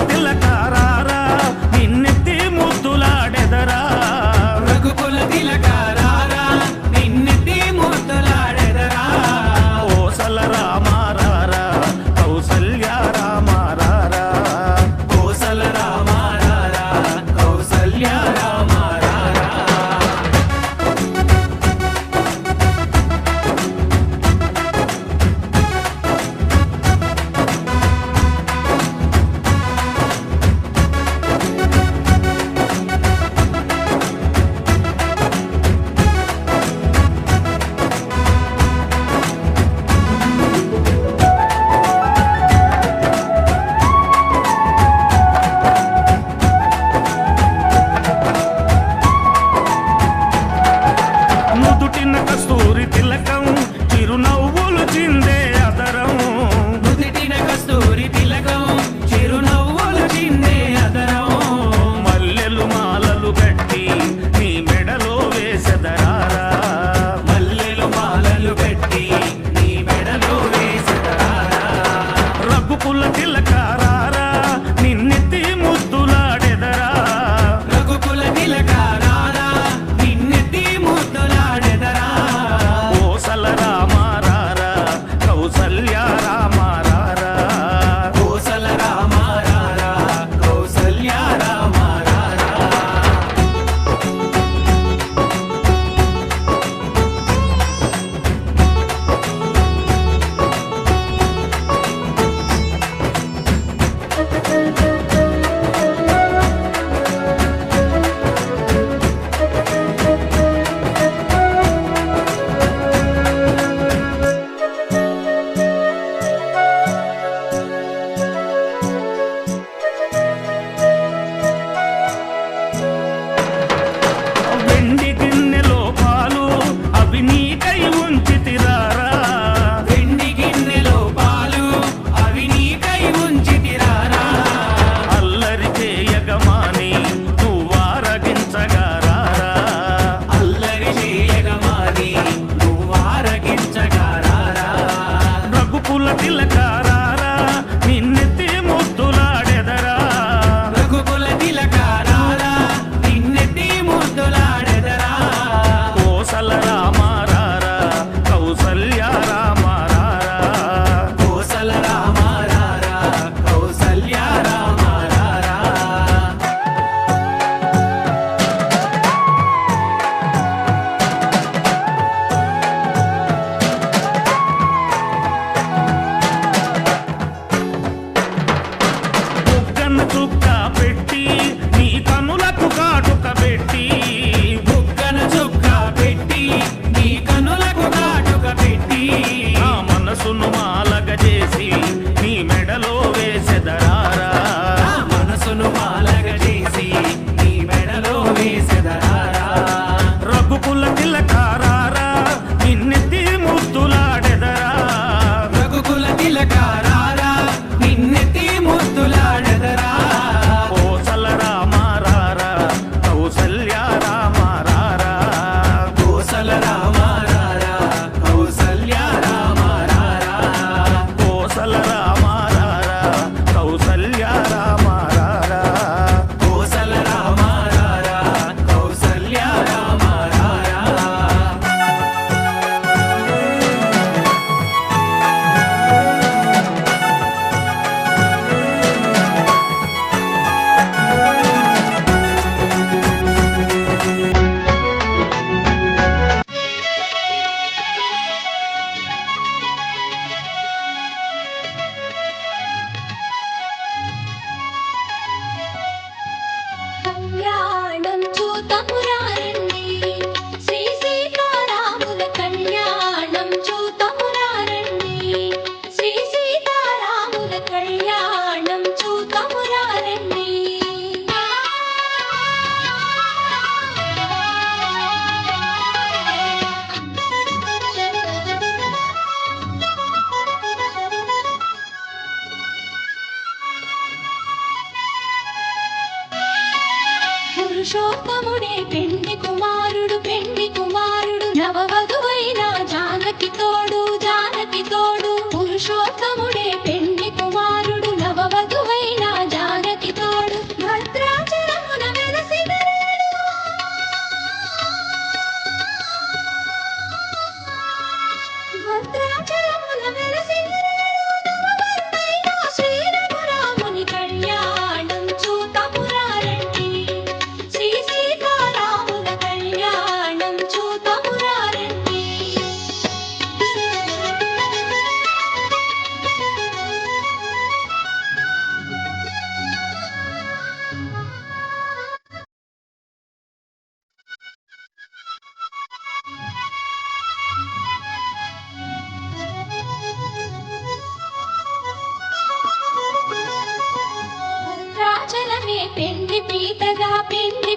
తిలకారారా నిన్నెత్తి ముద్దులాడెదరా రఘుకుల తిలకారారా నిన్నెత్తి ముద్దులాడెదరా కోసల రామారారా కౌసల్య రామారారా కోసల రామారారా కౌసల్య రామారారా నుదుటిన కస్తూరి తిలకం చిరునవ్వులు చిందే అదరం నుదిటిన కస్తూరి తిలకం చిరునవ్వులు చిందే అదరం మల్లెలు మాలలు కట్టి నీ మెడలో వేసెదరారా మల్లెలు మాలలు పెట్టి నీ మెడలో వేసెదరారా రఘుకుల తిలకారారా నిన్నెత్తి ముద్దులాడెదరా రఘుకుల తిలకారారా నిన్నెత్తి ముద్దులాడెదరా కోసల రామారారా కౌసల్య రామారారా కోసల రామారారా కౌసల్య రామారారా వెండి గిన్నెలో పాలు అవి నీకై ఉంచితిరారా వెండి గిన్నెలో పాలు అవి నీకై ఉంచితిరారా అల్లరి చేయగమాని నువ్వారగించగారారా అల్లరి చేయగమాని నువ్వారగించగారారా రఘుకుల తిలకారారా నిన్నెత్తి ముద్దులాడెదరా రఘుకుల తిలకారారా నిన్నెత్తి ముద్దులాడెదరా కోసల రామారారా కౌసల్య రామారారా కోసల రామారారా కౌసల్య రామారారా బుగ్గన చుక్క పెట్టి నీ కనులకు కాటుక పెట్టి బుగ్గన చుక్క పెట్టి నీ కనులకు కాటుక పెట్టి నా మనసును మాలగ చేసి నీ మెడలో వేసెదరారా నా మనసును మాలగ చేసి నీ మెడలో వేసెదరారా రఘుకుల తిలకారారా నిన్నెత్తి ముద్దులాడెదరా రఘుకుల తిలకారారా నిన్నెత్తి ముద్దులాడెదరా కోసల రామారారా కౌసల్య రామారారా కోసల రామారారా కౌసల్య రామారారా కోసల రామారారా కౌసల్య రామారారా కోసల రామారారా కౌసల్య రామారారా కళ్యాణం చూతమురారండి శ్రీ సీతారాముల కళ్యాణం చూతమురారండి శ్రీ సీతారాముల కళ్యాణం చూతమురారండి పురుషోత్తముడే పెండి కుమారుడు నవవధువైన జానకి తోడు పురుషోత్తముడే పెండి కుమారుడు నవవధువైన జానకి పెండి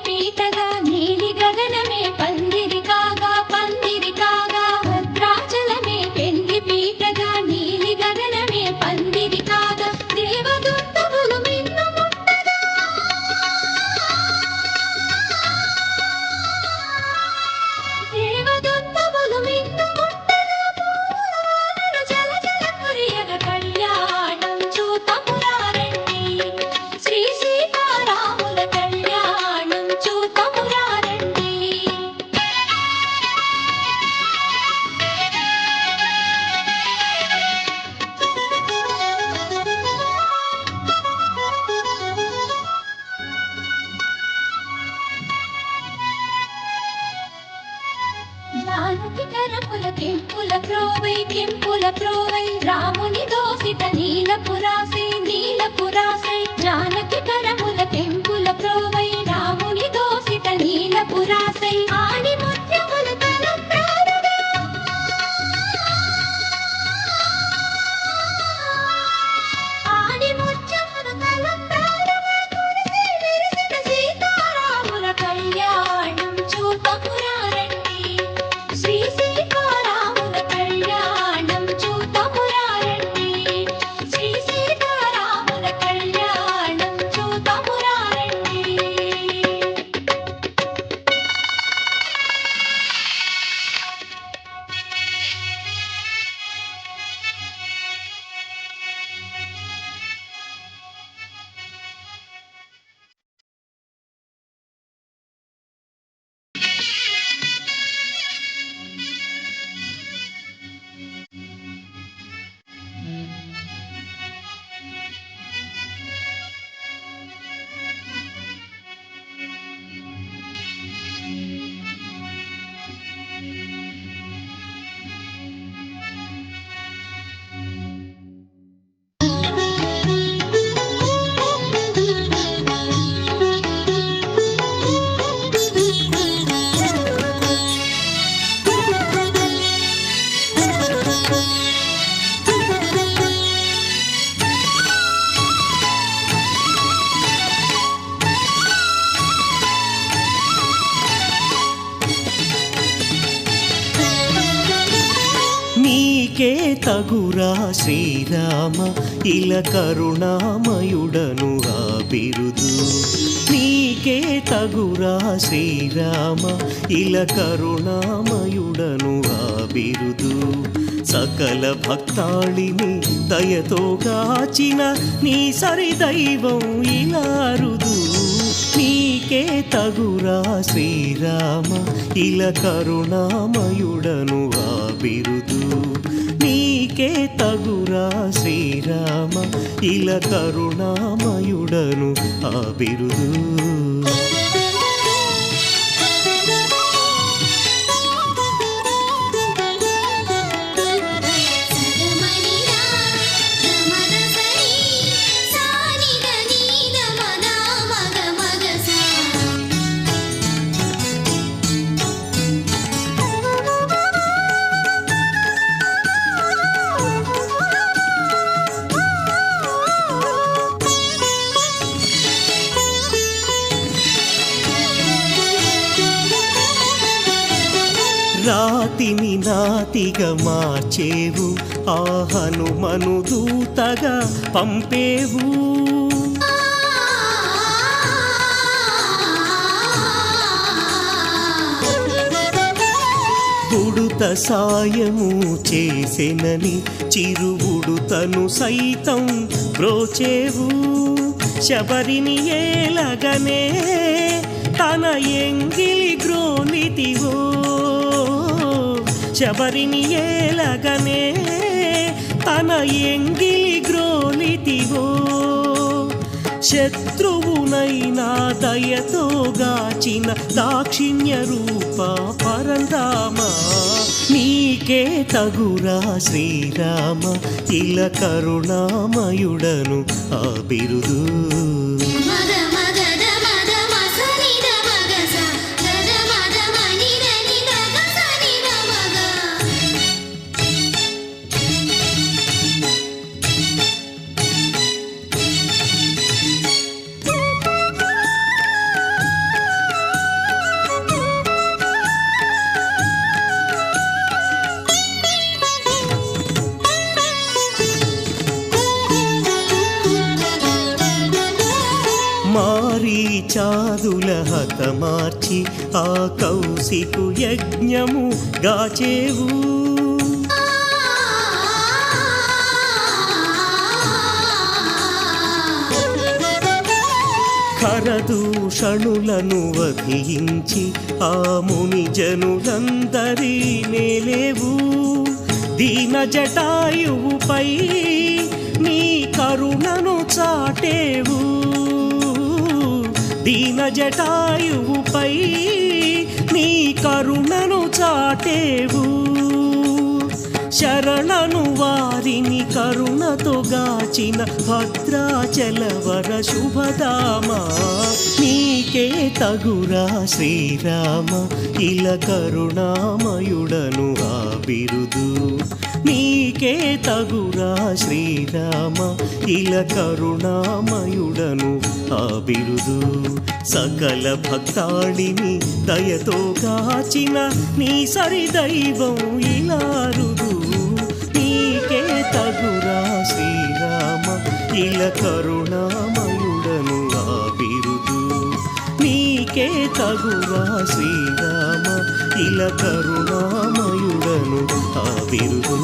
పీటగా నీలి గగనమే పందిరి కాగా భద్రాచలమే పెండి పీటగా నీలి గగనమే పందిరి కాగా దేవదూతములు మిన్ను ముట్టగా పూలను జల కురియగా కళ్యాణం చూతమురారండి శ్రీ సీతారాముల కళ్యాణం చూతమురారండి. జానకి కరముల కెంపుల ప్రోవై రాముని దోసిట నీలపురాసై జానకి కరముల కెంపుల ప్రోవై రాముని దోసిట నీలపురాసై ఆడి ముత్యముల తలంబ్రాలుగా కురిసి మెరిసిన సీతారాముల కళ్యాణం చూతమురారండి శ్రీ సీతారాముల కళ్యాణం చూతమురారండి శ్రీ సీతారాముల కళ్యాణం చూతమురారండి. నీకే తగురా శ్రీరామ ఇల కరుణామయుడను ఆ బిరుదు నీకే తగురా శ్రీరామ ఇల కరుణామయుడను ఆ బిరుదు సకల భక్తాళిని దయతో గాచిన నీ సరి దైవం ఇలారుదు నీకే తగురా శ్రీరామ ఇల కరుణామయుడను ఆ బిరుదు నీకే తగురా శ్రీరామ ఇల కరుణామయుడను ఆ బిరుదు. రాతిని నాతిగా మార్చేవు ఆ హనుమను దూతగా పంపేవు ఉడుత సాయము చేసెనని చిరువుడుతను సైతం బ్రోచేవు శబరిని ఏలగనే తన ఎంగిలి గ్రోనితివో శబరిని ఏలగనే తన ఎంగిలి గ్రోనితివో శత్రువునైనా దయతో గాచిన దాక్షిణ్య రూప పరంధామ నీకే తగురా శ్రీరామ ఇల కరుణామయుడను ఆ బిరుదు. చాదుల హతమార్చి ఆ కౌశికు యజ్ఞము గాచేవు. ఖరదూషణులను వధించి ఆ ముని జనులందరి నేలేవు. దీన జటాయువుపై నీ కరుణను చాటేవు. దీన జటాయువుపై నీ కరుణను చాటేవు. శరణను వారిని కరుణతో గాచిన భద్రాచలవర శుభధామా, నీకే తగురా శ్రీరామ ఇల కరుణామయుడను ఆ బిరుదు. నీకే తగురా శ్రీరామ ఇల కరుణామయుడను ఆ బిరుదు. సకల భక్తాళిని దయతో గాచిన నీ సరి దైవం ఇలారుదు. నీకే తగురా శ్రీరామ ఇల కరుణామయుడను ఆ బిరుదు. నీకే తగురా శ్రీరామ ఇల కరుణామయుడను ఆ బిరుదు.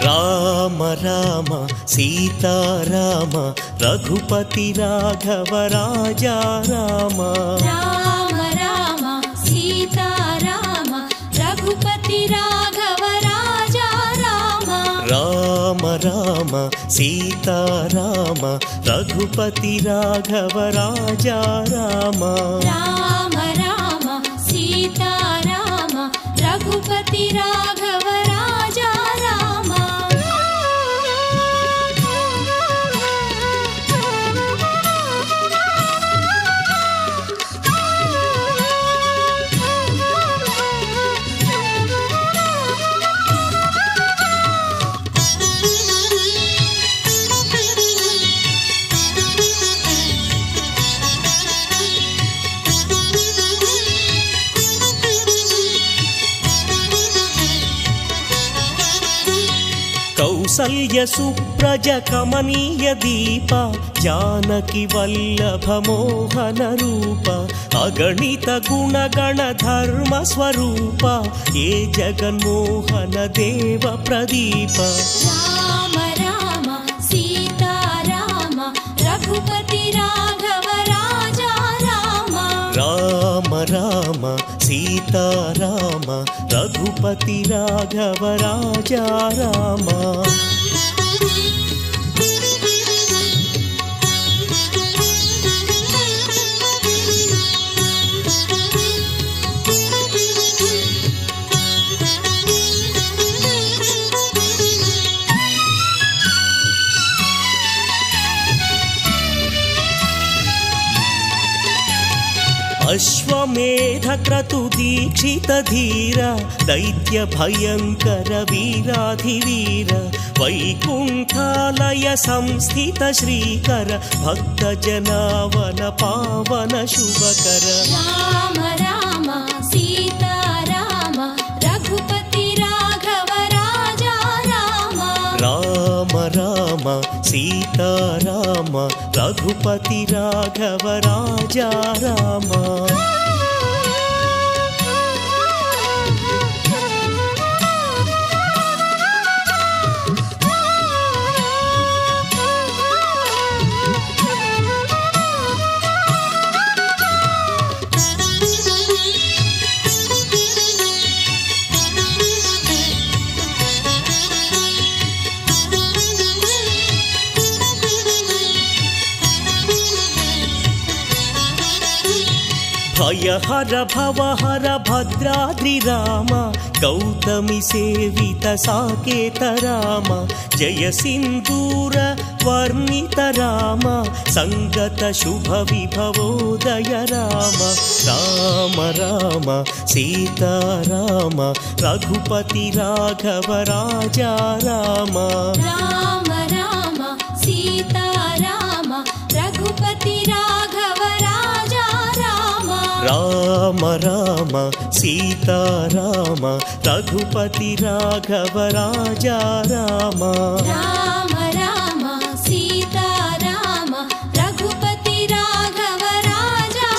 రామ రామ సీతారామ రఘుపతి రాఘవ రాజా రామ. రామ రామ సీతారామ రఘుపతి రాఘవ రాజా రామ. రామ రామ సీతారామ రఘుపతి రాఘవ రాజా రామ. రామ రామ సీతారామ రఘుపతి రాఘవ రాజా రామ. కౌసల్య సుప్రజ కమనీయ దీప జానకి వల్లభ మోహన రూప అగణిత గుణగణ ధర్మ స్వరూప ఏ జగన్మోహన దేవ ప్రదీప. రామ రామ సీతారామ రఘుపతి రాఘవ రాజా రామ. రామ రామ సీతారామ రఘుపతి రాఘవ రాజా రామ. అశ్వమేధ క్రతు దీక్షిత ధీర దైత్య భయంకర వీరాధివీర వైకుంఠాలయ సంస్థిత శ్రీకర భక్త జనావన పావన శుభకర. రామ రామ సీతారామ రఘుపతి రాఘవ రాజా రామ. రామ రామ సీతారామ రఘుపతి రాఘవ రాజా రామ. భయహర భవహర భద్రాద్రి రామ గౌతమి సేవిత సాకేత రామ జయ సింధూర వర్ణిత రామ సంగత శుభ విభవోదయ రామ రామ రామ సీతారామ రఘుపతి రాఘవ రాజా రామ రామ రామ సీతారామ రఘుపతి రాఘవ రాజా రామ రామ రామ సీతారామ రఘుపతి రాఘవ రాజా రామ రామ రామ సీతారామ రఘుపతి రాఘవ రాజా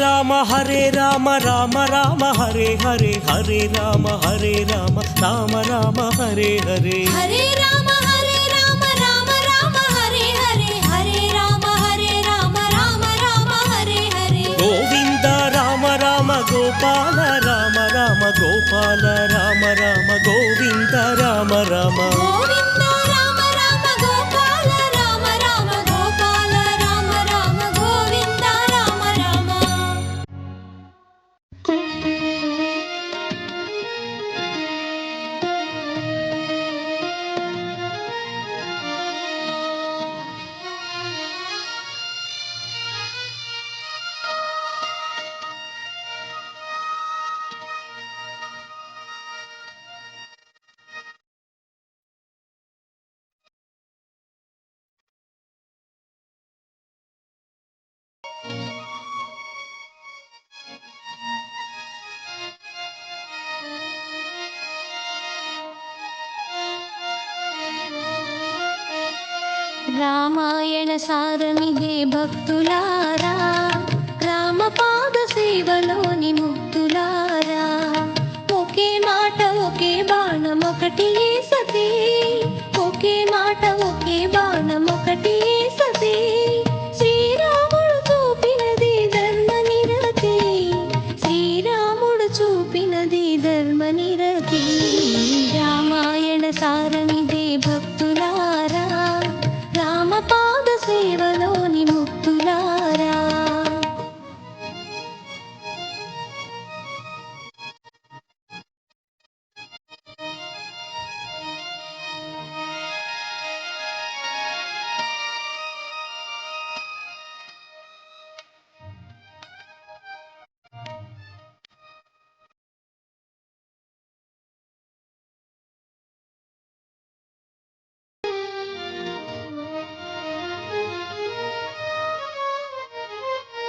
రామ హరే రామ రామ రామ హరే హరే హరే రామ రామ రామ హరే హరే హరే రామ రామ రామ హరే హరే హరే రామ రామ రామ హరే హరే గోవింద రామ రామ గోపాల రామ రామ గోపాల రామ రామ గోవింద రామ రామ గోవింద రామ రామ గోపాల రామ రామ గోపాల రామ రామ గోవింద రామ రామ రామాయణ సారమిదే భక్తులారా రామ పాద సేవలోని ముక్తులారా ఒకే మాట ఒకే బాణం ఒకటి సతే ఒకే మాట ఒకే బాణం ఒకటి సతే శ్రీరాముడు చూపినది ధర్మ నిరతి శ్రీరాముడు చూపినది ధర్మ నిరతి రామాయణ సారమిదే భక్తులారా రామ పాద సేవలోని ముక్తులారా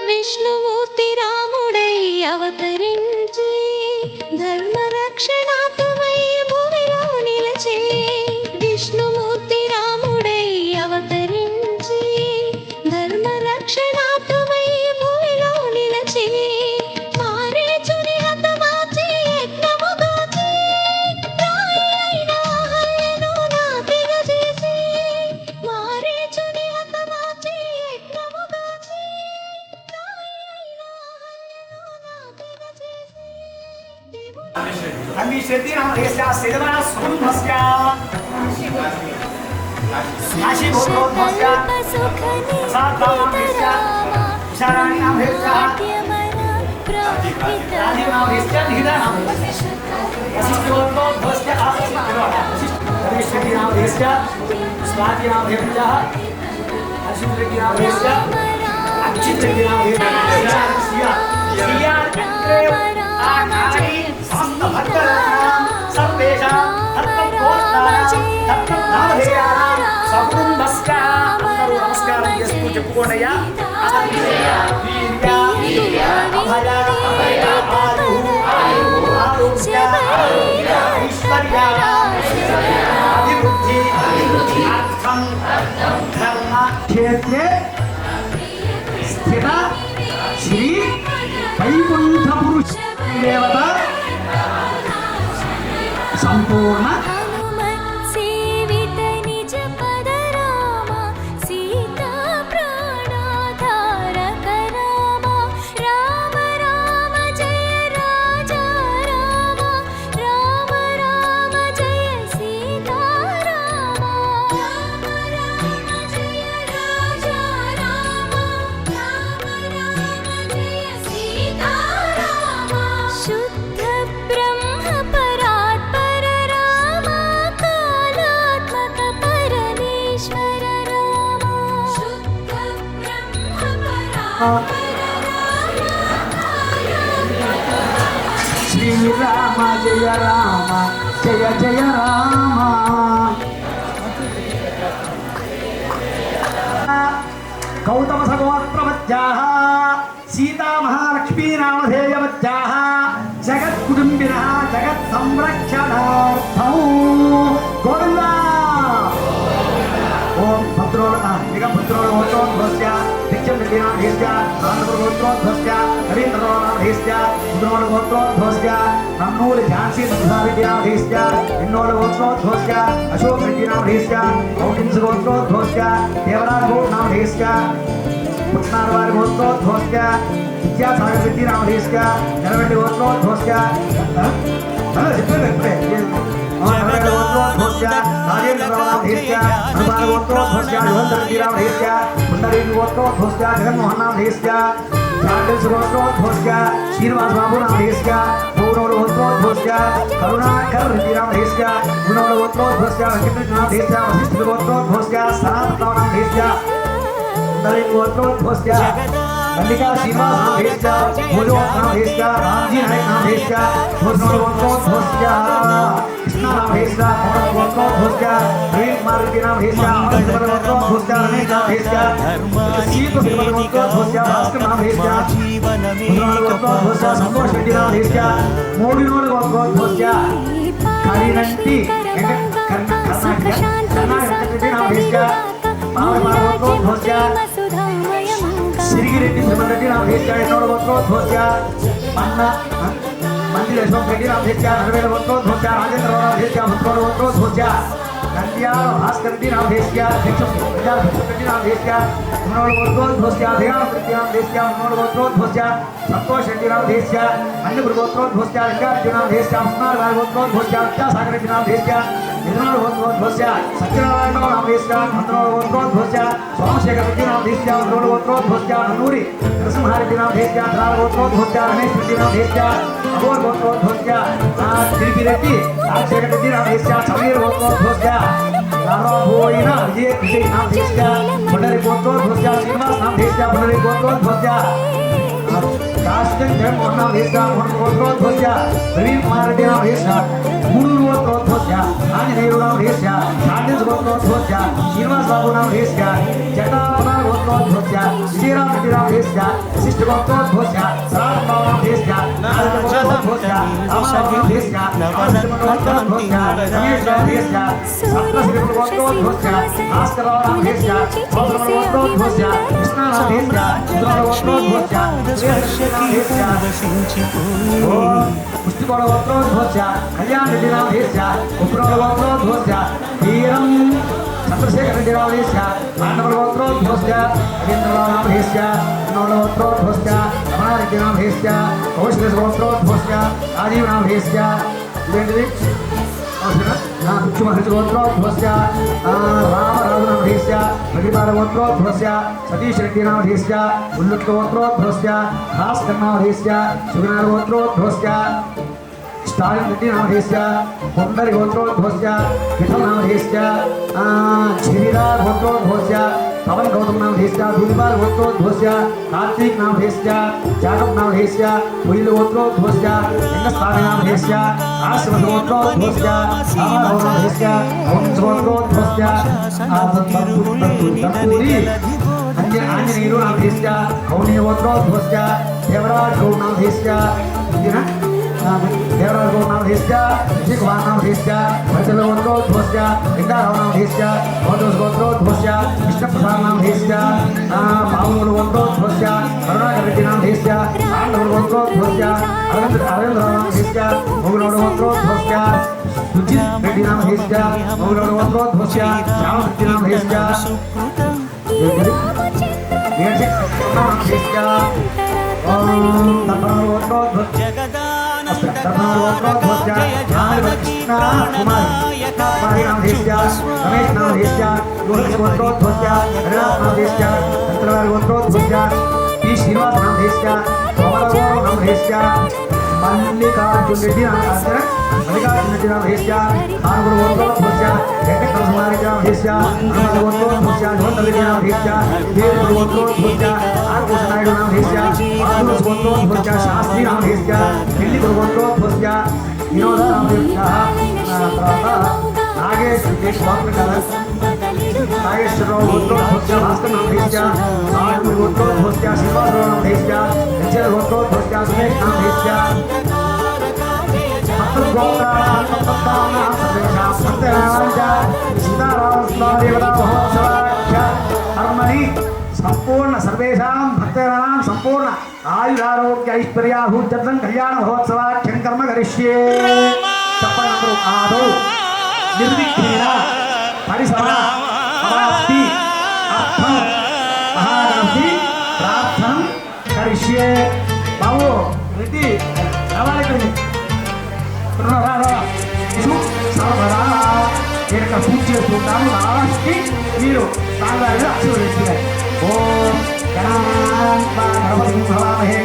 విష్ణుమూర్తి రాముడై అవతరించి ధర్మ రక్షణార్థమై భూమిలో నిలచే విష్ణుమూర్తి రాముడై అవతరించి ధర్మ రక్షణార్థమై భూమిలో నిలచే మారీచుని హతమార్చి యజ్ఞముగాచి రాయైన అహల్యను నాతిగా చేసి మారీచుని హతమార్చి యజ్ఞముగాచి अन्वी शेतीनामधेस्या सेदना सुकुंभस्या नाशी भूतोद्भस्या सात्वानामधेस्या विशाराणीनामधेस्या राजीवनामधेस्या निहितानाम वसिष्ठोद्भस्या शेतीनामधेस्या स्वातीनामधेस्या अशिष्टकीनामधेस्या अक्षितकीनामधेस्या श्रिया आकारि भक्तभक्तानां सर्वेषां धर्मप्रोक्तानां धर्मनामधेयानां सकुटुम्बस्या అందరూ నమస్కారం చేస్తూ చెప్పుకోండియా వీర్య అభయ ఆరోగ్య ఐశ్వర్య అభివృద్ధి అర్థం ధర్మ క్షేత్రే స్థిత శ్రీ వైకుంఠ పురుష దేవత సంపూర్ణ సేవిత నిజ పద రామ సీతా ప్రాణాధారక రామ రామ రామ జయ రాజా రామ రామ రామ జయ సీతా రామ రామ రామ జయ రాజా రామ రామ రామ జయ శ్రీరామ జయ రామ జయ జయ రామ గౌతమ సగోత్రవత్యాః సీతా మహాలక్ష్మీ నామధేయవత్యాః జగత్కుటుంబినః జగత్ సంరక్షణార్థం గోవిందా ఓం భద్రోత్రోద్భస్య నిత్యం ఆంధ్రగోత్రోద్భస్య రవీంద్రోద్భస్య ముద్రోద్భస్య నన్నూరి ఝాన్సీ సంసారిద్యాధీస్య ఎన్నోడగోత్రోద్భస్య అశోక్ రెడ్డినామధీస్య కౌటింసగోత్రోద్భస్య దేవరాజగోత్నామధీస్య పుట్నారవారి గోత్రోద్భస్య విద్యాసాగర్ రెడ్డినామధీస్య నెలవెడ్డి గోత్రోద్భస్య గోత్రోద్భస్య రాజేంద్రనామధీస్య హనుమాన్ గోత్రోద్భస్య యువంతరెడ్డినామధీస్య పుండరీక గోత్రోద్భస్య జగన్మోహన్నామధీస్య చాండిల్స్ గోత్రోద్భస్య శ్రీనివాస బాబునామధీస్య పౌరవుడు గోత్రోద్భస్య కరుణాకర్ రెడ్డినామధీస్య గుణవుడు గోత్రోద్భస్య వెంకటరెడ్డినామధీస్య వశిష్ఠ గోత్రోద్భస్య సనాతనామధీస్య పుండరీక గోత్రోద్భస్య మల్లికా శ్రీనివాసనామధీస్య భోజోత్నామధీస్య రామ్జీ నాయకనామధీస్య భోజనవుడు గోత్రోద్భస్య కృష్ణనామధీస్య పౌరవ గోత్రోద్భస్య ప్రవీణ్ కుమార్ రెడ్డినామధీస్య అమరేశ్వర గోత్రోద్భస్య రమేష్నామధీస్య సీత గోత్రోద్భస్య భాస్కరనామధీస్య ముద్రవాడ గోత్రోద్భస్య సంతోష్ రెడ్డినామధీస్య మోడినోడు గోత్రోద్భస్య కరినంటి కర్ణాటక వెంకటరెడ్డినామధీస్య పావమాల గోత్రోద్భస్య సిరిగిరెడ్డి శ్రీమరెడ్డినామధీస్య ఎన్నోడు గోత్రోద్భస్య మందిర అశోక్ రెడ్డినామధీస్య నరవేల గోత్రోద్భస్య రాజేంద్రనామధీస్య ముద్రోడు గోత్రోద్భస్య నంద్యాల భాస్కర్ రెడ్డినామధీస్య రెడ్డినామధీస్య మున్నోడు గోత్రోద్భస్య దయానంద రెడ్డినామధీస్య మున్నోడు గోత్రోద్భస్య సంతోష్ రెడ్డినామధీస్య మన్నిపురి గోత్రోద్భస్య లింగారెడ్డినామధీస్య మున్నారవారి గోత్రోద్భస్య విద్యాసాగర్ రెడ్డినామధీస్య నిజనాడు గోత్రోద్భస్య సత్యనారాయణనామధీస్య మంత్రోడు గోత్రోద్భస్య సోమశేఖర్ రెడ్డినామధీస్య మంత్రోడు గోత్రోద్భస్య నన్నూరి నరసింహారెడ్డినామధీస్య ధరాల గోత్రోద్భస్య రమేష్ రెడ్డినామధీస్య అగోర్ గోత్రోద్భస్య తిరిగిరెడ్డి రాజశేఖర్ రెడ్డినామధీస్య సమీర్ గోత్రోద్భస్య రామబోయిన విజయనామధీస్య పుండరీ గోత్రోద్భస్య శ్రీనివాస్ నామధీస్య పుండరీ గోత్రోద్భస్య రాష్ట్రం జగన్మోహన్నామధీస్య గోత్రోద్భస్య ప్రవీణ్ కుమార్ రెడ్డినామధీస్య మూడు గోత్రోద్భస్య ఆంజనేయునామధీస్య చాండిల్స్ గోత్రోద్భస్య శ్రీనివాస్ బాబునామధీస్య జటాపన గోత్రోద్భస్య శ్రీరామ్ రెడ్డినామధీస్య వశిష్ఠ గోత్రోద్భస్య సరాజనామధీస్య గోత్రోద్భస్య రామానామధీస్య గోత్రోద్భస్య రమేష్నామధీస్య సప్తశ్రీ గోత్రోద్భస్య భాస్కరనామధీస్య గోత్రోద్భస్య కృష్ణనామధీస్య గోత్రోద్భస్య పుష్టికోడ గోత్రోద్భస్య కళ్యాణ్ రెడ్డినామధీస్య కుప్రోడ గోత్రోద్భస్య వీరం చంద్రశేఖర్ రెడ్డినామధీస్య పాండవుల గోత్రోద్భస్య రవీంద్రనామధీస్య నోడ గోత్రోద్భస్య రమణారెడ్డినామధీస్య కౌశలేశ గోత్రోద్భస్య రాజీవనామధీస్య ఇదేంటిది ముఖ్యమహర్షి గోత్రోద్భస్య రామరాజునామధీస్య ప్రతిపాల గోత్రోద్భస్య సతీష్ రెడ్డినామధీస్య ఉల్లుట్ల గోత్రోద్భస్య భాస్కర్నామధీస్య సుగుణాల గోత్రోద్భస్య స్టాలిన్ రెడ్డినామధీస్య కొండరి గోత్రోద్భస్య విఠలనామధీస్య ఝిరిరా గోత్రోద్భస్య పవన్ గౌతమ్నామధీస్య దులిపాల్ గోత్రోద్భస్య కార్తీక్ నామధీస్య జాగం నామధీస్య ఉయిలు గోత్రోద్భస్య లింగస్థానామధీస్య ఆశ్రమ గోత్రోద్భస్య రామరాజునామధీస్య వంశ గోత్రోద్భస్య ఆంజనేయుడు నామధీస్య కౌణీయ గోత్రోద్భస్య దేవరాజ్ గౌనామధీస్య దేవరాజ్ గౌనామధీస్య విజయ్ కుమార్ నామధీస్య వైద్యుల గోత్రోద్భస్య లింగారావునామధీస్య గోత్రోస్ గోత్రోద్భస్య కృష్ణప్రసాద్ నామధీస్య బాబువుడు గోత్రోద్భస్య కరుణాకర్ రెడ్డినామధీస్య పాండవుడు గోత్రోద్భస్య అరవింద్రనామధీస్య మొగునోడు గోత్రోద్భస్య సుజిత్ రెడ్డినామధీస్య మొగునోడు గోత్రోద్భస్య శ్యామరెడ్డినామధీస్య శ్రీనివాస నామధీస్య మల్లికార్జున రెడ్డి నామకరణ మల్లికార్జున రెడ్డి నామధేస్య ఆరుగురు గోత్రోద్భవస్య వెంకటరమణారెడ్డి నామధేస్య హనుమల గోత్రోద్భవస్య ధోంతరెడ్డి నామధేస్య వీర గోత్రోద్భవస్య ఆర్భూషణాయుడు నామధేస్య మాధుర గోత్రోద్భవస్య శాస్త్రి నామధేస్య ఢిల్లీ గోత్రోద్భవస్య వినోద నామధేస్య తర్వాత నాగేశ్వర నాగేశ్వరరావు గోత్రోద్భవస్య భాస్కర్ నామధేస్య ఆర్మూర్ గోత్రోద్భవస్య శ్రీనివాసరావు నామధేస్య నిశ్చల గోత్రోద్భవస్య సురేష్ నామధేస్య సంపూర్ణ సర్వేషాం భక్తానాం సంపూర్ణ ఆయురారోగ్య ఐశ్వర్యాభూత్యర్థం కళ్యాణ మహోత్సవాఖ్యం కర్మ కరిష్యే చెప్పనందరూ ఆదో నిర్విఘ్నేన పరిసర ప్రాప్తి అర్థం మహాగణపతి ప్రార్థన కరిష్యే బాబు రెడ్డి రావాలి ఇక్కడికి ఇక్కడ పూజ చేసుకుంటాము లాస్ట్కి మీరు తాగాలి ఆశీర్వదిస్తున్నారు ఓం గణపతి భవామహే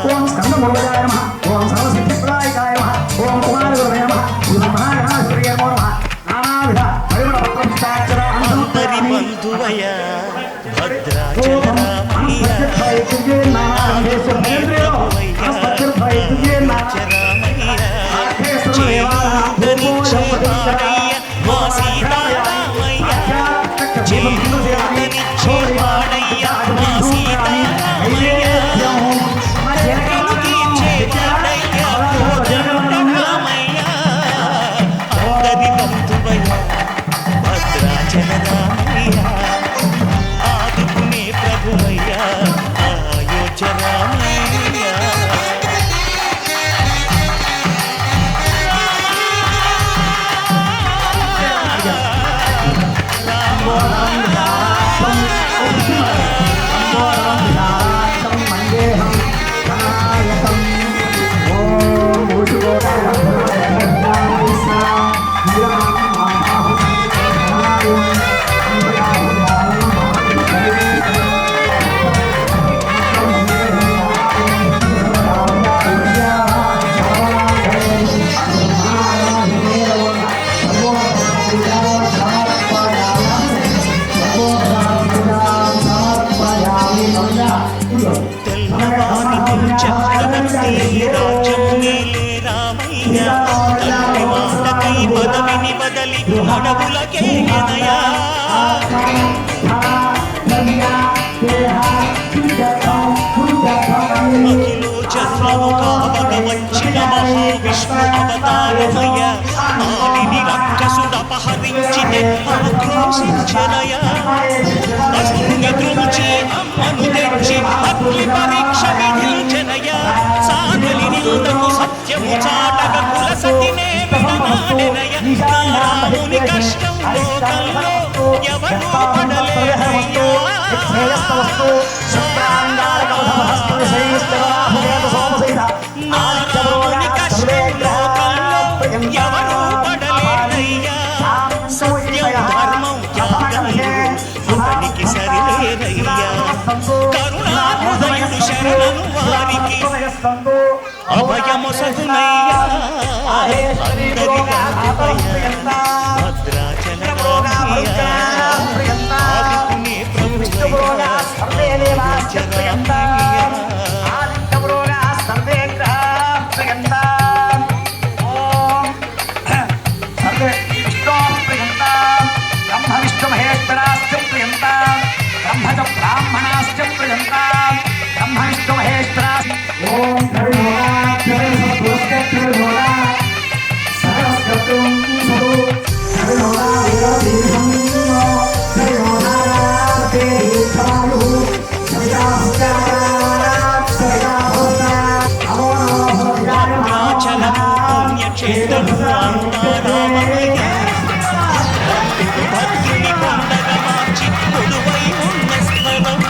ఓం స్కందమూలజాయ నమః ఓం సర్వసిద్ధిప్రదాయకాయ నమః ఓం కుమారగురవే నమః ఓం మహాగణాధిపతియే నమో నమః నానావిధ పరిమళ అందరి బంధువయ భద్రాచల ఆదుకునే ప్రభువయ్య అయోధ్య తెల్లవారి చక్రవర్తి రాజ్యం నీలే రామయ్య తండ్రి మాటకై పదవిని బదలి అడవులకే ఎనయా అఖిలో జన్మము కావగ వచ్చిన మహావిష్ణు అవతారమయ్య ఆడిని రక్కసుడపహరించితే ఆక్రోశించనయ అసురుని దృంచి అమ్మను తెచ్చి అగ్ని పరీక్ష విధించనయ సాగలి నిందకు సత్యము చాటగ కుల సతినే విడనాడెనయ రాముని కష్టం లోకంలో ఎవరు పడలేరయ్యా నారాముని కష్టం లోకంలో ఎవరు పడలేరయ్యా సత్యం ధర్మం త్యాగంలో అతనికి సరిలేరయ్యా కరుణాహృదయుడు శరణను వారికి అభయము సగునయ్యా అందరి భద్రాచల ఆదుకునే ప్రభువయ్యా పుణ్యక్షేత్రం రామయ్య భక్తుని కొండగా మార్చి కొలువై ఉన్న స్థలం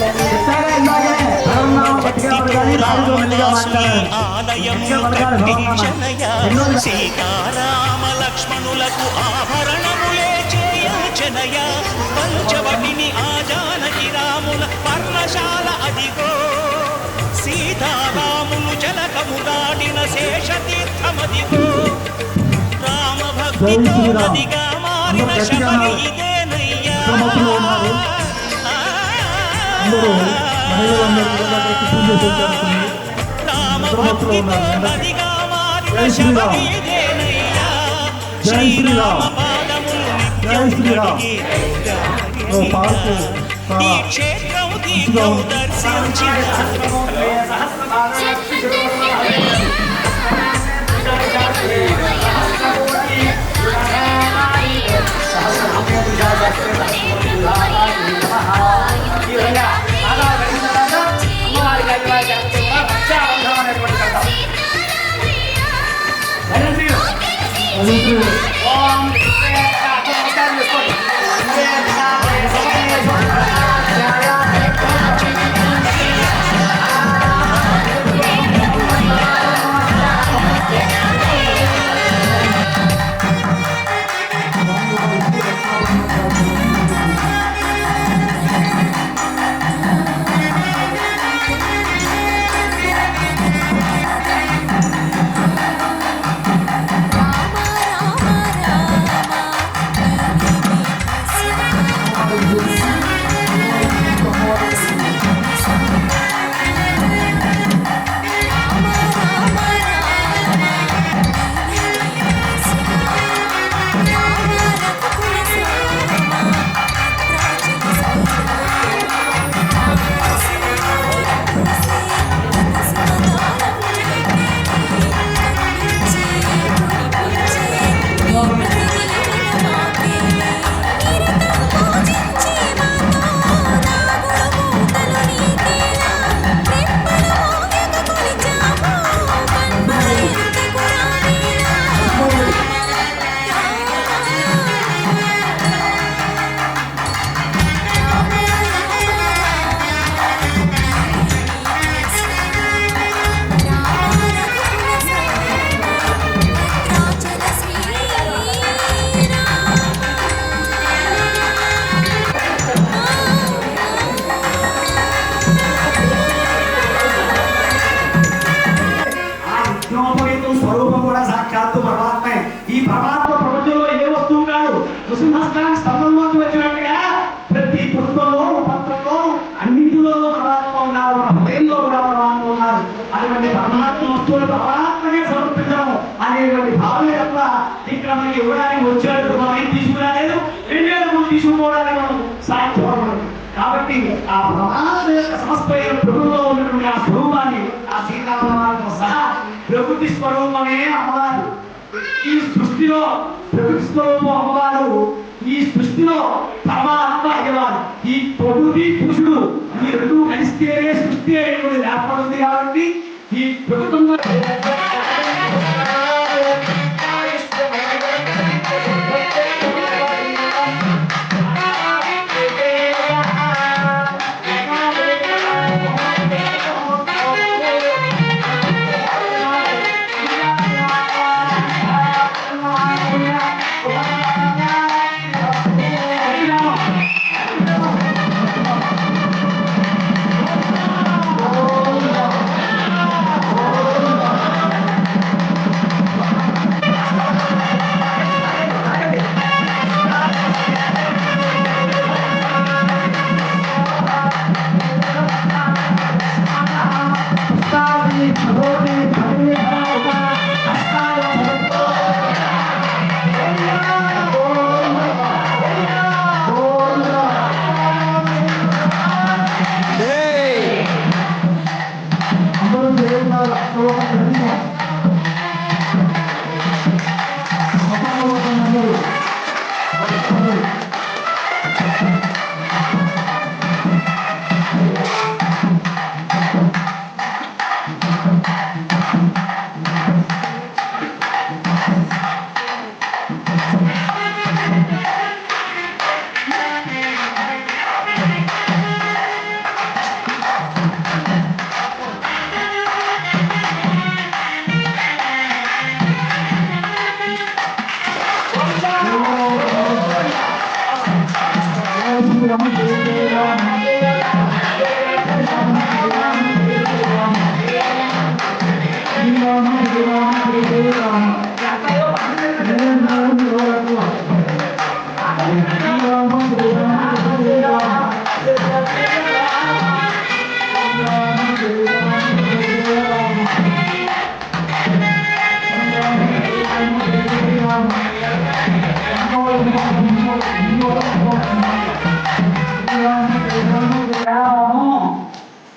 గట్టిగా రామదాసుని ఆలయము కట్టించనయ సీతారామ లక్ష్మణులకు ఆభరణములే చేయుచనయ పంచవటిని ఆ జానకి రాముల పర్ణశాల అదిగో సీతారాములు జలకము దాటిన శేషతీర్థమదిగో రామ భక్తితో నదిగా మారిన శబరి ఇదేనయ్యా రామ భక్తితో నదిగా మారిన శబరి ఇదేనయ్యా శ్రీరామ పాదములు నిత్యం కడిగే ఈ క్షేత్రం దీపం దర్శించిన స్వరూపం కూడా సాక్షాత్తు పరమాత్మే. ఈ పరమాత్మ ప్రపంచంలో ఏ వస్తువు కాదు. నృసింహస్వామి స్తంభంలోకి వచ్చినట్టుగా ప్రతి పుష్పంలో పత్రంలో అన్నింటిలో పరమాత్మ ఉన్నారు, మన హృదయంలో కూడా పరమాత్మ ఉన్నారు. అటువంటి పరమాత్మ వస్తువులు పరమాత్మకే సమర్పించడం అనేటువంటి భావన తప్ప ఇక్కడ మనకి ఇవ్వడానికి వచ్చాడు మనం ఏం తీసుకురాలేదు, 2000 తీసుకుపోవడానికి మనం సాధ్యపడదు. కాబట్టి ఆ పరమాత్మ యొక్క సమస్తమైన ప్రభుత్వంలో ఉన్నటువంటి ఆ స్వరూపాన్ని ఆ సీతారామ సహా ప్రకృతి స్వరూపమే అమ్మవారు. ఈ సృష్టిలో ప్రకృతి స్వరూపం అమ్మవారు, ఈ సృష్టిలో పరమాత్మ అయ్యేవారు. ఈ ప్రకృతి పురుషుడు ఈ రెండు కలిస్తేనే సృష్టి అనేటువంటి ఏర్పడుతుంది. కాబట్టి ఈ ప్రకృతంలో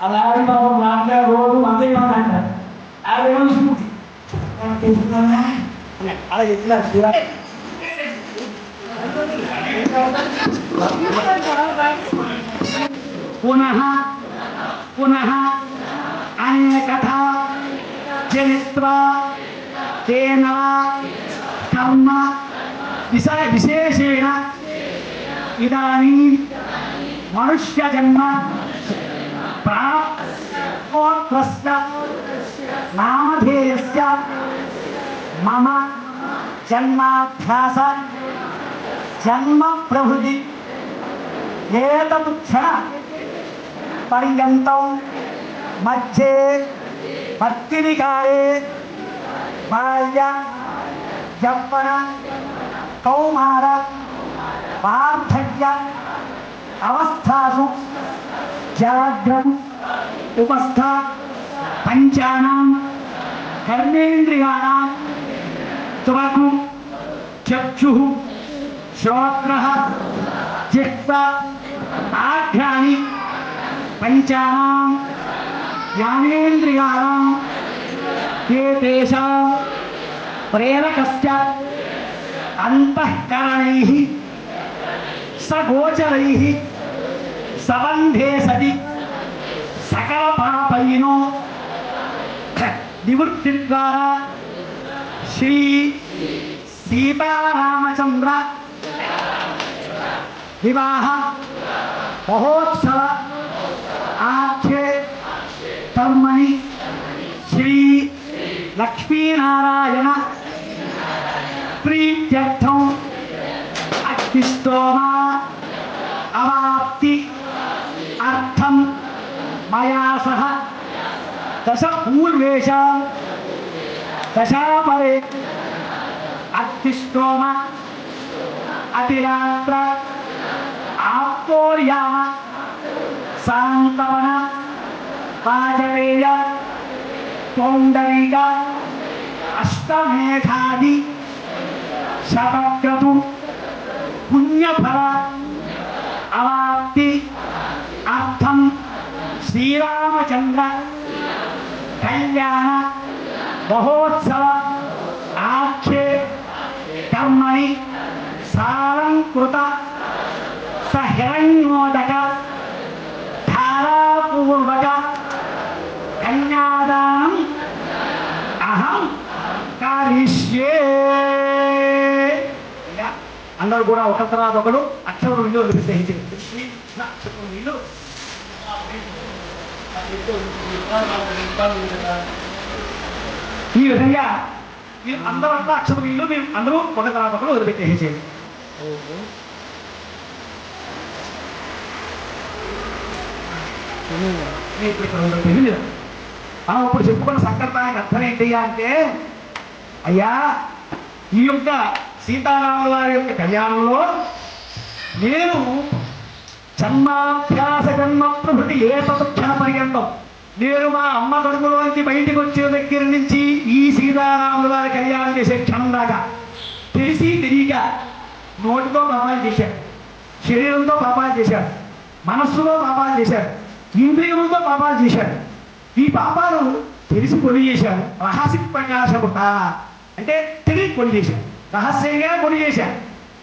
అలాగే బాబు మాట్లాడే రోజు మందే అంటారు యాభై రోజు స్ఫూర్తి అలా చెప్పిన పునః పునః అనేకథా జనిత్వా తేన కర్మ విశేషేణ ఇదానీం మనుష్య జన్మ ప్రాప్తోత్కృష్ట నామధేయస్య మమ జన్మాభ్యాస జన్మ ప్రభృతి ఏతత్ క్షణ పర్యంతం మధ్యే భక్తినికాయే బాల్య యవ్వన కౌమార వార్ధక్య అవస్థాసు జాగ్రత్త ఉపస్థ పంచానాం కర్మేంద్రియాణాం త్వకు చక్షుః శ్రోత్రః జిహ్వా ఆఘ్రాణి పంచానాం జ్ఞానేంద్రియాణాం ఏతేషాం ప్రేరకస్య అంతఃకరణైః సగోచరైః సబంధే సతి సకల పాపైనో నివృత్తి ద్వారా శ్రీ సీతారామచంద్ర వివాహ మహోత్సవ ఆఖ్యే కర్మణి శ్రీ లక్ష్మీనారాయణ ప్రీత్యర్థం అగ్నిస్తోమ అవాప్తి అర్థం మయా సహ దశ పూర్వేష దశాపరే అగ్నిస్తోమ అతిరాత్ర ఆప్తోర్యామ సాంతవన పాజవేయ పౌండరీక అష్టమేధాది శతక్రతు పుణ్యఫల అవాప్తి అర్థం శ్రీరామచంద్ర కళ్యాణ మహోత్సవ ఆఖ్యే కర్మణి సాలంకృత సహిరణ్యోదక ధారాపూర్వక కన్యాదానం అహం కరిష్యే. అందరూ కూడా ఒక తర్వాత ఒకడు అక్షరం ఇల్లు నిర్దేశించింది. ఇల్లు ఈ విధంగా మీరు అందరూ అట్లా అక్షరం ఇల్లు మేము అందరూ ఒక తర్వాత ఒకడు వదిలిపెట్టేసేది. మనం ఇప్పుడు చెప్పుకున్న సంకల్పానికి అర్థం ఏంటి అంటే, అయ్యా ఈ యొక్క సీతారాముల వారి యొక్క కళ్యాణంలో నేను జన్మాభ్యాస జన్మ ప్రభృతి ఏ క్షణ పర్యంతం నేను మా అమ్మ కడుపులోంచి బయటికి వచ్చే దగ్గర నుంచి ఈ సీతారాముల వారి కళ్యాణం చేసే క్షణం దాకా తెలిసి తెలియక నోటితో పాపాలు చేశారు, శరీరంతో పాపాలు చేశారు, మనస్సులో పాపాలు చేశారు, ఇంద్రియములతో పాపాలు చేశారు. ఈ పాపాలు తెలిసి కొని చేశారు. రహస్య పన్యాసముట అంటే తెలిసి కొని చేశారు, రహస్యంగా కొని చేశారు,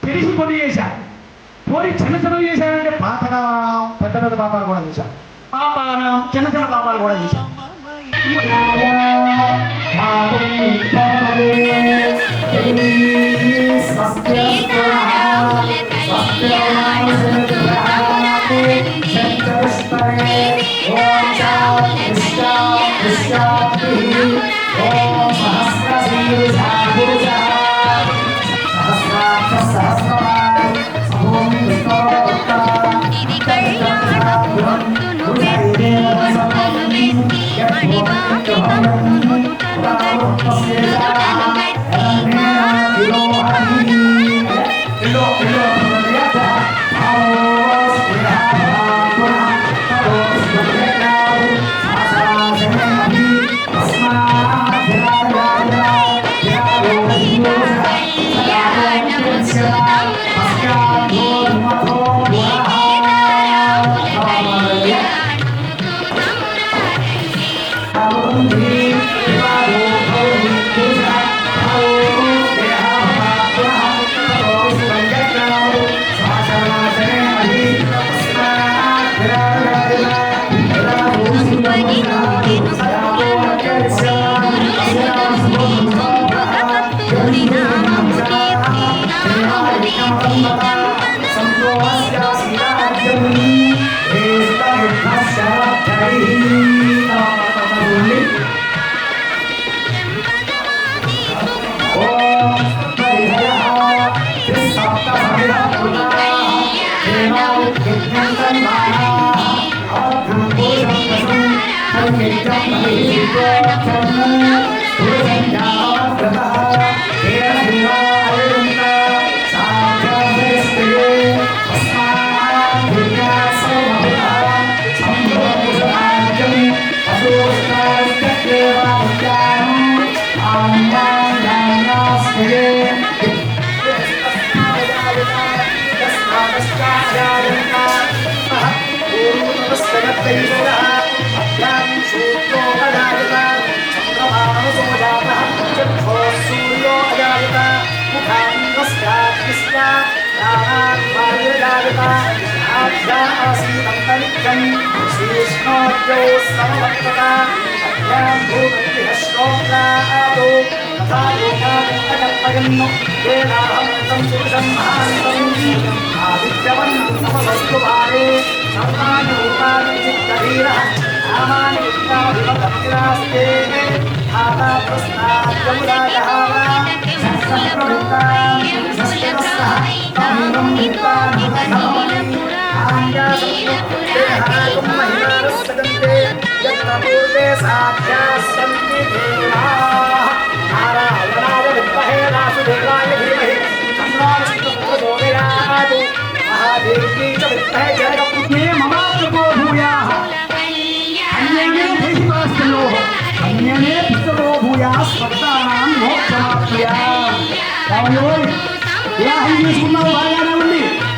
తెలిసి కొని చేశారు. పోయి చిన్న చిన్నవి చేశారంటే పాపగా పెద్ద పెద్ద పాపాలు కూడా చేశారు, పాపాన చిన్న చిన్న పాపాలు కూడా చేశారు.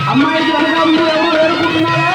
అమ్మాయికి అనగా ముందు ఎవరు ఏరుకుంటున్నారా?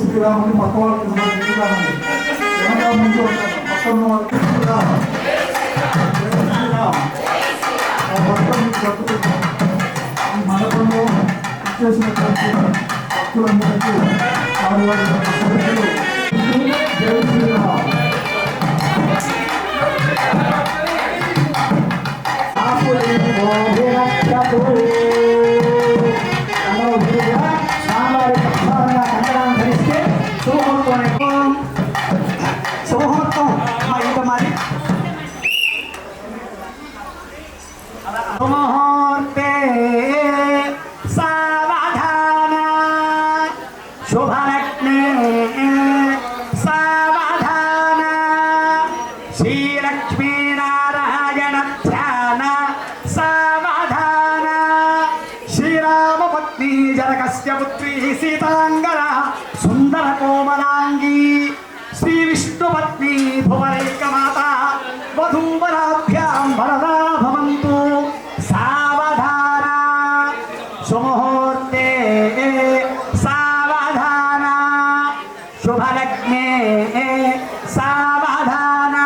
శ్రీరాముని పక్క వాళ్ళకి వెనక ముందు పక్కన వాళ్ళకి ఈ మండపంలో ఇచ్చేసినటువంటి భక్తులందరికీ వారి వారి సభ్యులు జై శ్రీరామ్. ముహూర్తే సావధాన శుభలగ్నే సావధాన శ్రీలక్ష్మీనారాయణ ధ్యాన సావధాన శ్రీరామపత్ని జనకస్య పుత్రీ సీతాంగన సుందర కోమలాంగీ శ్రీ విష్ణుపత్ని భువనైకమాత వధూవరాభ్యాం వరదా భవంతు సావధాన సుముహూర్తే సావధాన శుభలగ్నే సావధాన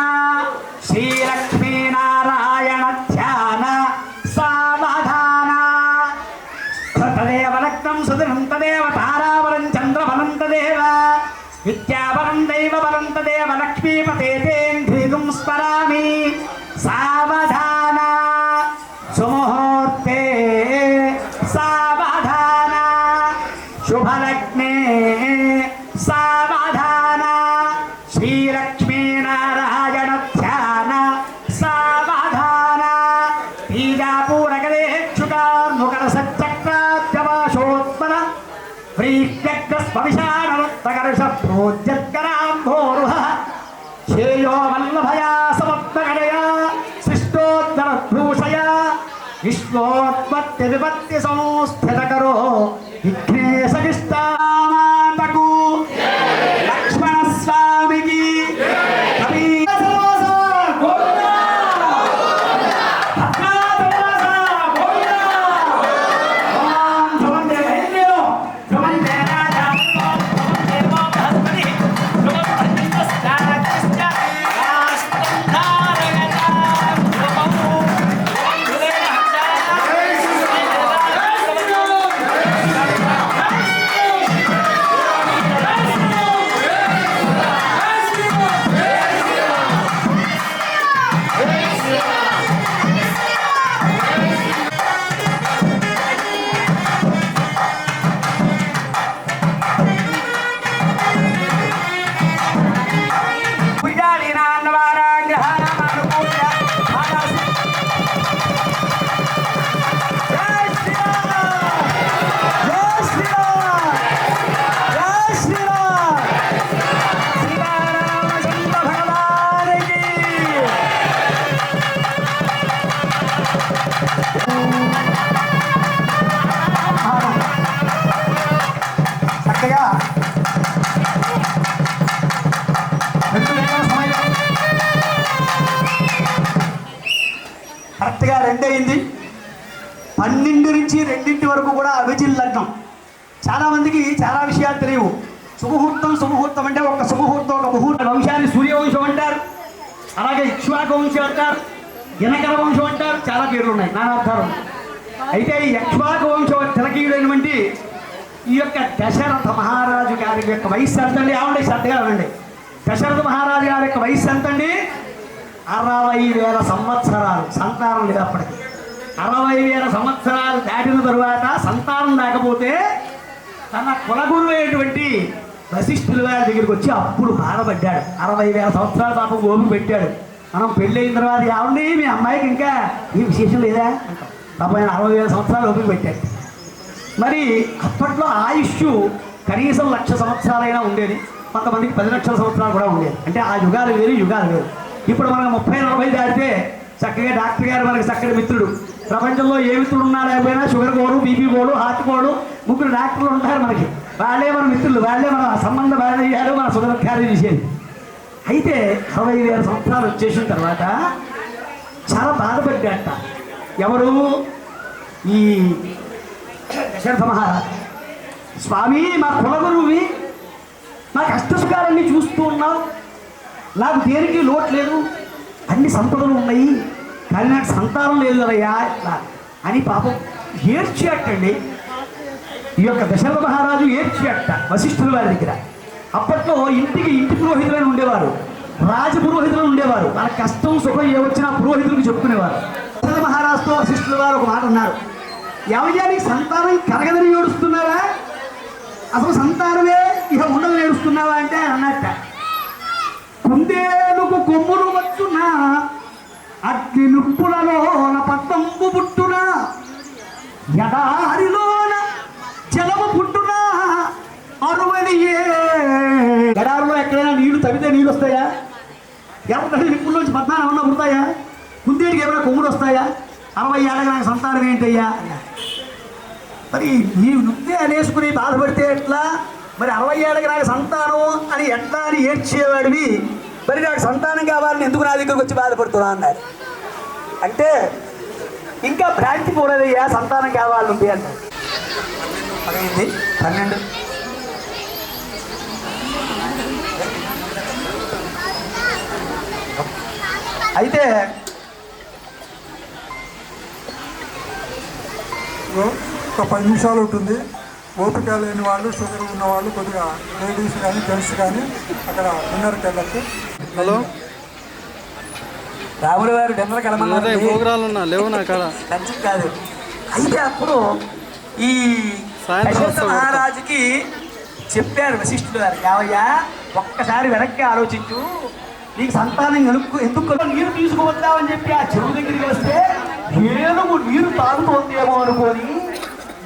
శ్రీలక్ష్మీనారాయణ ధ్యాన సావధాన తదేవ లగ్నం సుదినం తదేవ తారాబలం చంద్రబలం తదేవ విద్యాబలం దైవబలం తదేవ లక్ష్మీపతే తేంద్రీగుం స్మరామి సావధాన సుముహూర్తే సావధాన శుభలగ్నే సావధాన శ్రీలక్ష్మీనారాయణ ధ్యాన సావధాన బీజాపూరగదేక్షుకార్ముకర సచ్చక్రాద్యవాశోత్మన వ్రీష్యగ్రస్పవిశానవత్తకర్షప్రోజ్యత్కరాంభోరుహ శ్రేయో వల్లభయా సమత్మగణయా సృష్టోత్తరభూషయా విశ్వోత్పత్తి విపత్తి సంస్థితకరో విఘ్నేశగిష్టామాతకు లక్ష్మణస్వామికి అయింది. 12 నుంచి 2 వరకు కూడా అభిజిత్ లగ్నం. చాలామందికి చాలా విషయాలు తెలియవు. శుభముహూర్తం అంటే ఒక శుభముహూర్తం, ఒక ముహూర్త వంశాన్ని సూర్యవంశం అంటారు, అలాగే ఇక్ష్వాకు వంశం అంటారు, జనకర వంశం అంటారు, చాలా పేర్లు ఉన్నాయి, నానార్థాలు. అయితే ఈ ఇక్ష్వాకు వంశం తిలకీయుడైనటువంటి ఈ యొక్క దశరథ మహారాజు గారి యొక్క వయస్సు ఎంతండి? ఆవిడ శ్రద్ధగా ఉండండి. దశరథ మహారాజు గారి యొక్క వయస్సు ఎంతండి? 60,000 సంవత్సరాలు. సంతానం లేదు అప్పటికి. 60,000 సంవత్సరాలు దాటిన తరువాత సంతానం లేకపోతే తన కులగురువు అయినటువంటి వశిష్ఠుల వారి దగ్గరికి వచ్చి అప్పుడు బాధపడ్డాడు. 60,000 సంవత్సరాల పాపం ఓపిక పెట్టాడు. మనం పెళ్ళి అయిన తర్వాత ఏమండి మీ అమ్మాయికి ఇంకా ఈ విశేషం లేదా అంటాం. పాపం ఆయన 60,000 సంవత్సరాలు ఓపిక పెట్టాడు. మరి అప్పట్లో ఆయుష్ కనీసం 1,00,000 సంవత్సరాలైనా ఉండేది, కొంతమందికి 10 లక్షల సంవత్సరాలు కూడా ఉండేది. అంటే ఆ యుగాలు వేరు, యుగాలు వేరు. ఇప్పుడు మనకు 30-40 దాటితే చక్కగా డాక్టర్ గారు మనకి చక్కటి మిత్రుడు. ప్రపంచంలో ఏ మిత్రుడు ఉన్నా లేకపోయినా sugar code, BP code, heart code, 3 డాక్టర్లు ఉంటారు మనకి. వాళ్ళే మన మిత్రులు, వాళ్ళే మన సంబంధ బాధ్యాలు, మన సుగరకార్యం చేసేది. అయితే 60,000 సంవత్సరాలు వచ్చేసిన తర్వాత చాలా బాధపడ్డాట. ఎవరు? ఈ దశరథ మహారాజు. స్వామి, మా కులగురువి, నా కష్టసుఖాలన్నీ చూస్తూ ఉన్నావు, నాకు దేనికి లోటు లేదు, అన్ని సంపదలు ఉన్నాయి, కానీ నాకు సంతానం లేదు కదయ్యా అని పాపం ఏడ్చేటండి. ఈ యొక్క దశరథ మహారాజు ఏడ్చేట వశిష్ఠుల వారి దగ్గర. అప్పట్లో ఇంటి పురోహితులని ఉండేవారు, రాజ పురోహితులు ఉండేవారు. వాళ్ళ కష్టం సుఖం ఏ వచ్చినా పురోహితులకు చెప్పుకునేవారు. దశరథ మహారాజుతో వశిష్ఠుల వారు ఒక మాట అన్నారు. ఎవరికి సంతానం కలగదని ఏడుస్తున్నారా? అసలు సంతానమే ఇక ఉండదు ఏడుస్తున్నావా అంటే అన్నట్ట. కుందేలుకు కొమ్ములు వచ్చునా, అగ్ని నుప్పులలోన పద్మంబు పుట్టునా, ఎడారిలోన జలము పుట్టునా, అరువలియే. ఎడారిలో ఎక్కడైనా నీళ్లు తవ్వితే నీళ్ళు వస్తాయా? ఎవరి నిప్పుల్లోంచి 14 ఏమన్నా పుడతాయా? కుందేటికి ఏమైనా కొమ్ములు వస్తాయా? 60 ఏళ్ళకి నాకు సంతానం ఏంటయ్యా? మరి నీవు నువ్వే అనేసుకుని బాధపడితే ఎట్లా? మరి 60 ఏళ్ళకి నాకు సంతానం అని ఎట్లా అని ఏడ్చేవాడివి, మరి నాకు సంతానం కావాలని ఎందుకు నా దగ్గరకు వచ్చి బాధపడుతున్నా అన్నారు. అంటే ఇంకా భ్రాంతి పోలేదయ్యా, సంతానం కావాలంటే అన్నారు. అదేంటి 12 అయితే ఒక 10 నిమిషాలు ఉంటుంది. ఓపిక లేని వాళ్ళు, షుగర్ ఉన్న వాళ్ళు, కొద్దిగా లేడీస్ కానీ జెంట్స్ కానీ అక్కడ డిన్నర్కి వెళ్ళచ్చు. హలో, రాముల వారు డిన్నర్కి వెళ్ళమన్నారు. ప్రోగ్రాలు ఉన్నా లేవు నా కాడ. కాదు. అయితే అప్పుడు ఈ దశరథ మహారాజుకి చెప్పారు వశిష్ఠుడు గారు, యావయ్యా ఒక్కసారి వెనక్కి ఆలోచించు, నీకు సంతానం ఎందుకు నీరు తీసుకువద్దామని చెప్పి ఆ చెరువు దగ్గరికి వస్తే ఏనుగు నీరు తాగుతోందేమో అనుకొని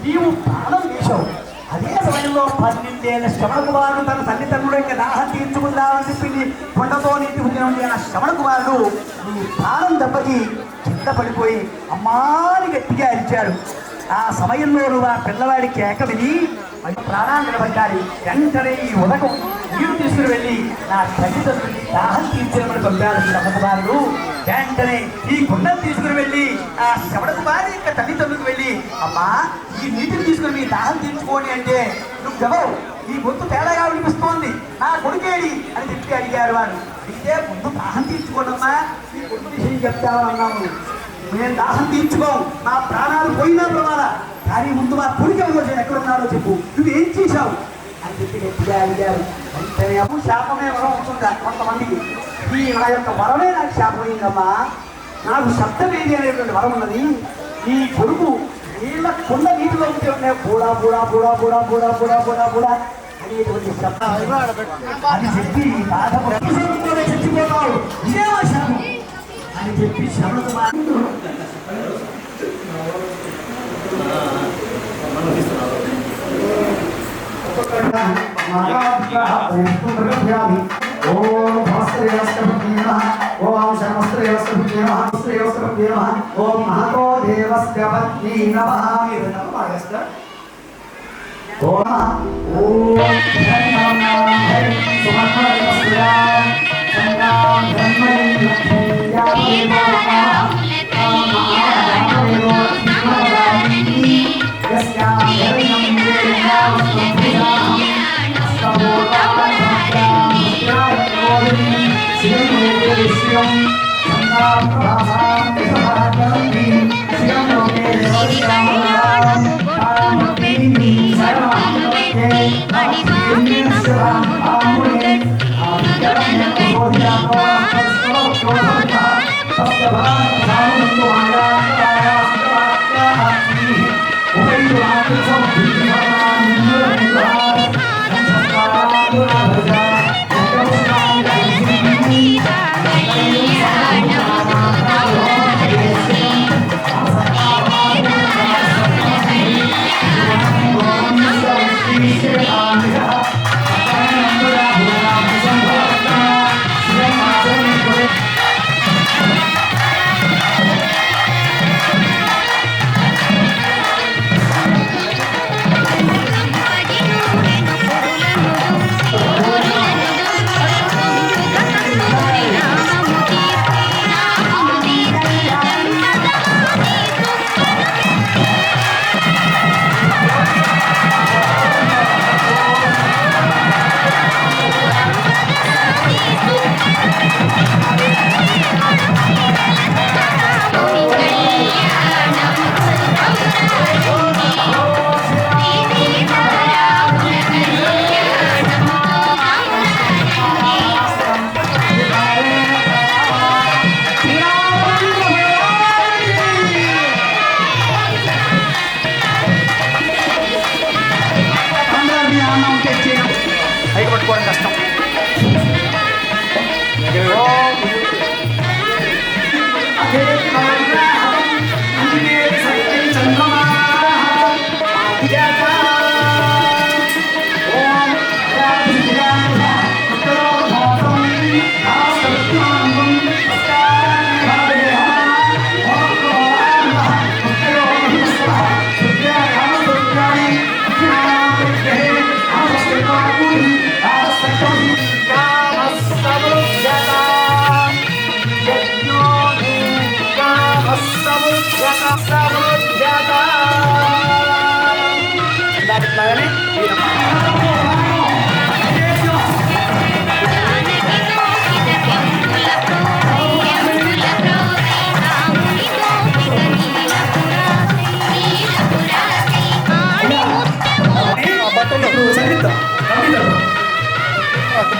నీవు ప్రాణం వేశావు. అదే సమయంలో 12 ఏళ్ల శ్రవణ కుమారుడు తన తల్లిదండ్రుల యొక్క దాహం తీర్చుకుందామని చెప్పి కొండతో నీటి ఉండే ఆ శ్రవణ కుమారుడు నీ ప్రాణం దెబ్బకి కింద పడిపోయి అమ్మాని గట్టిగా అరిచాడు. ఆ సమయంలో నువ్వు ఆ పిల్లవాడి కేక విని ప్రాణాన్ని నిలబడ్డాలి. వెంటనే ఈ ఉదకం నీరు తీసుకుని వెళ్ళి నా తల్లిదండ్రులకి దాహం తీర్చేమని పంపాడు శ్రవణ కుమారుడు. వెంటనే ఈ కుండను తీసుకుని వెళ్ళి ఆ శ్రవణ కుమారి యొక్క తల్లిదండ్రులకు వెళ్ళి, అమ్మా ఈ నీటిని తీసుకుని మీ దాహం తీర్చుకోండి అంటే, నువ్వెవరు, ఈ గొంతు తేడాగా వినిపిస్తోంది, నా కొడుకేడి అని చెప్పి అడిగారు వాడు. అయితే ముందు దాహం తీర్చుకోండమ్మా, ఈ కొడుకు విషయం చెప్తామని అన్నాము. మేము దాహం తీర్చుకోం, నా ప్రాణాలు పోయినా ప్రమాద, కానీ ముందు మా కొడుకు ఎవరు ఎక్కడున్నాడో చెప్పు, నువ్వేం చేశావు అని చెప్పి గట్టిగా అడిగారు. వెంటనే శాపమే వరం అవుతుందా కొంతమందికి, ఈ నా యొక్క వరమే నాకు శాపమైందమ్మా, నాకు శబ్దవేది అనేటువంటి వరం ఉన్నది. ఈ కొడుకు నీళ్ళ కొండ నీటిలో ఉంటే బూడా బూడా బూడా బూడా బూడా బూడా బూడా బూడా అనేటువంటి శబ్దం అని చెప్పి బాధపడి చచ్చిపోతావు ఇదేమో శాపం అని చెప్పి శ్రవణ కుమారుడు ఓం మహతో దేవస్య పత్ని నమః. ఓం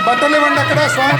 బట్టలు ఇవ్వండి అక్కడ స్వామి.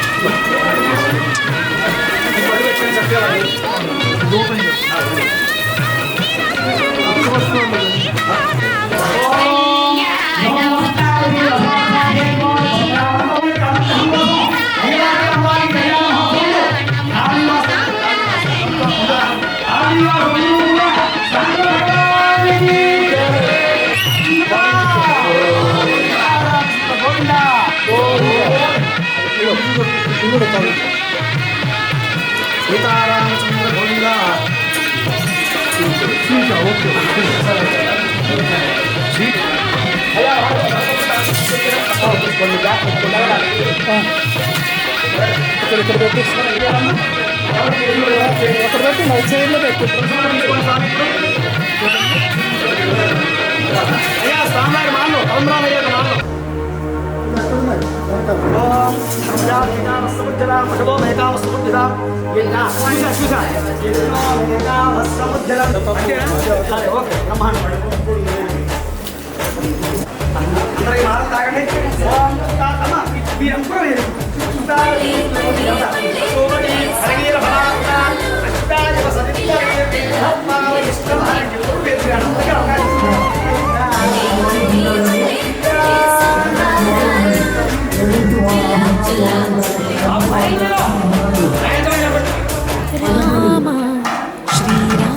సీతారామచంద్ర గోవింద. అయ్యా స్వామివారి మాను కలంబరాలయ్య మాను. రామ శ్రీరామ